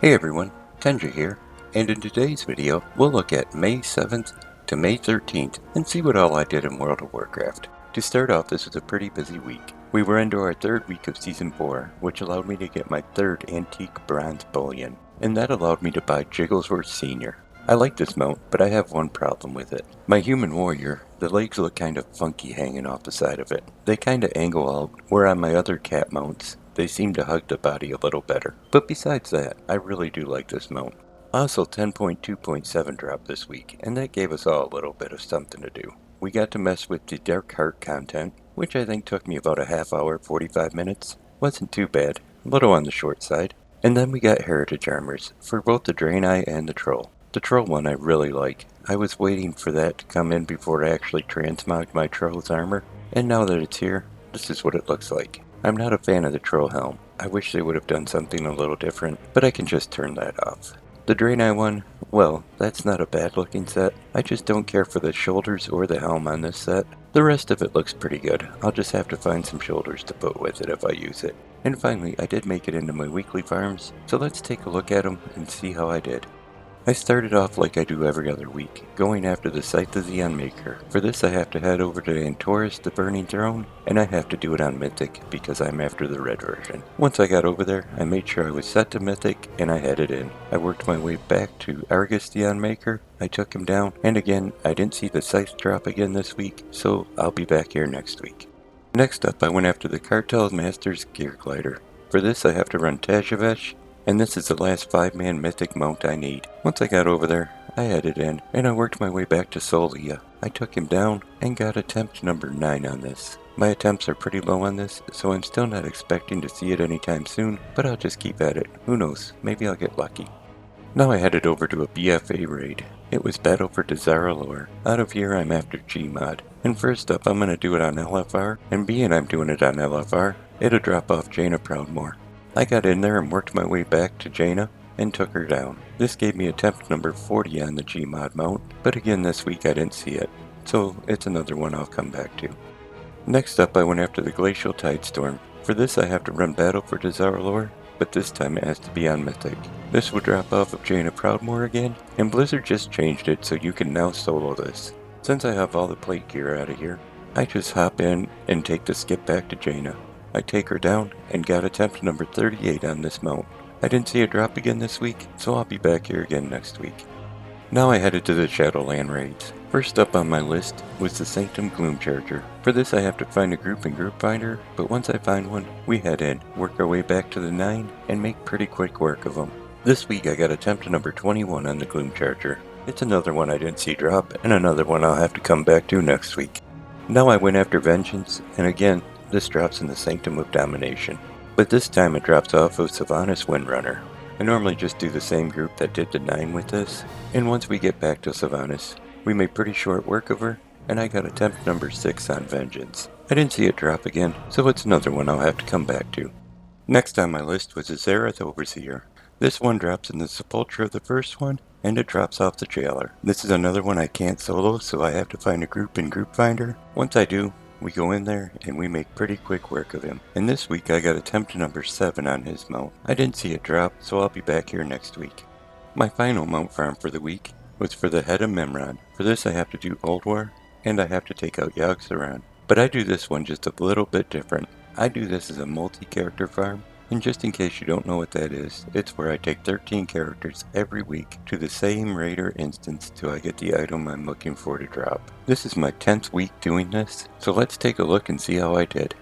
Hey everyone, Tenja here, and in today's video we'll look at May 7th to May 13th and see what all I did in World of Warcraft. To start off, this was a pretty busy week. We were into our third week of Season 4, which allowed me to get my third antique bronze bullion, and that allowed me to buy Jigglesworth Sr. I like this mount, but I have one problem with it. My human warrior, the legs look kind of funky hanging off the side of it. They kind of angle out, where on my other cat mounts, they seem to hug the body a little better. But besides that, I really do like this mount. Also, 10.2.7 dropped this week, and that gave us all a little bit of something to do. We got to mess with the Dark Heart content, which I think took me about a half hour, 45 minutes. Wasn't too bad, a little on the short side. And then we got Heritage Armors, for both the Draenei and the Troll. The Troll one I really like. I was waiting for that to come in before I actually transmogged my Troll's armor, and now that it's here, this is what it looks like. I'm not a fan of the Troll helm. I wish they would have done something a little different, but I can just turn that off. The Draenei one, well, that's not a bad looking set. I just don't care for the shoulders or the helm on this set. The rest of it looks pretty good. I'll just have to find some shoulders to put with it if I use it. And finally, I did make it into my weekly farms, so let's take a look at them and see how I did. I started off like I do every other week, going after the Scythe of the Unmaker. For this I have to head over to Antorus, the Burning Throne, and I have to do it on Mythic because I'm after the red version. Once I got over there, I made sure I was set to Mythic and I headed in. I worked my way back to Argus the Unmaker, I took him down, and again, I didn't see the Scythe drop again this week, so I'll be back here next week. Next up, I went after the Cartel Master's Gearglider. For this I have to run Tajavesh, and this is the last 5-man mythic mount I need. Once I got over there, I headed in, and I worked my way back to Solia. I took him down, and got attempt number 9 on this. My attempts are pretty low on this, so I'm still not expecting to see it anytime soon, but I'll just keep at it. Who knows, maybe I'll get lucky. Now I headed over to a BFA raid. It was Battle for Dazar'alor. Out of here I'm after G.M.O.D. And first up I'm going to do it on LFR, and being I'm doing it on LFR, it'll drop off Jaina Proudmoore. I got in there and worked my way back to Jaina and took her down. This gave me attempt number 40 on the G.M.O.D mount, but again this week I didn't see it, so it's another one I'll come back to. Next up I went after the Glacial TideStorm. For this I have to run Battle for Dazar'alor, but this time it has to be on Mythic. This will drop off of Jaina Proudmoore again, and Blizzard just changed it so you can now solo this. Since I have all the plate gear out of here, I just hop in and take the skip back to Jaina. I take her down and got attempt number 38 on this mount. I didn't see a drop again this week, so I'll be back here again next week. Now I headed to the Shadowland raids. First up on my list was the Sanctum Gloomcharger. For this I have to find a group in Group Finder, but once I find one, we head in, work our way back to the 9, and make pretty quick work of them. This week I got attempt number 21 on the Gloomcharger. It's another one I didn't see drop, and another one I'll have to come back to next week. Now I went after Vengence, and again, this drops in the Sanctum of Domination, but this time it drops off of Sylvanas Windrunner. I normally just do the same group that did the 9 with this, and once we get back to Sylvanas, we made pretty short work of her, and I got attempt number 6 on Vengence. I didn't see it drop again, so it's another one I'll have to come back to. Next on my list was a Zareth Overseer. This one drops in the Sepulchre of the first one, and it drops off the Jailer. This is another one I can't solo, so I have to find a group in Group Finder. Once I do, we go in there and we make pretty quick work of him. And this week I got attempt number 7 on his mount. I didn't see it drop, so I'll be back here next week. My final mount farm for the week was for the head of Mimiron. For this I have to do Old War, and I have to take out Yogg-Saron. But I do this one just a little bit different. I do this as a multi-character farm, and just in case you don't know what that is, it's where I take 13 characters every week to the same raider instance till I get the item I'm looking for to drop. This is my 10th week doing this, so let's take a look and see how I did.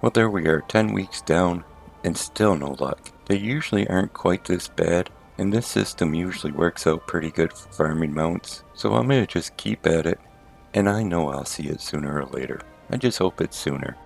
Well, there we are, 10 weeks down, and still no luck. They usually aren't quite this bad, and this system usually works out pretty good for farming mounts, so I'm gonna just keep at it, and I know I'll see it sooner or later. I just hope it's sooner.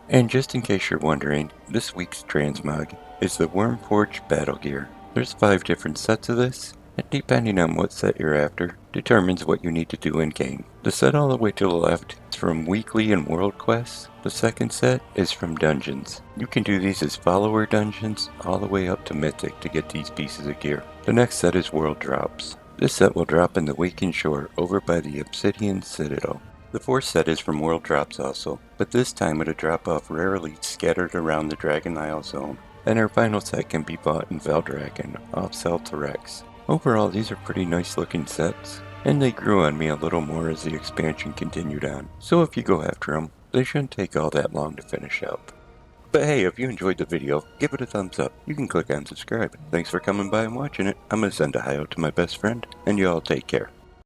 And just in case you're wondering, this week's Transmog is the Wyrmforged Battlegear. There's 5 different sets of this, and depending on what set you're after, determines what you need to do in game. The set all the way to the left is from weekly and world quests. The second set is from dungeons. You can do these as follower dungeons all the way up to mythic to get these pieces of gear. The next set is world drops. This set will drop in the Waking Shore over by the Obsidian Citadel. The fourth set is from world drops also, but this time it'll drop off rare elites scattered around the Dragon Isle zone. And our final set can be bought in Valdrakken off Celtirex. Overall, these are pretty nice looking sets, and they grew on me a little more as the expansion continued on, so if you go after them, they shouldn't take all that long to finish up. But hey, if you enjoyed the video, give it a thumbs up. You can click on subscribe. Thanks for coming by and watching it. I'm gonna send a hi out to my best friend, and you all take care.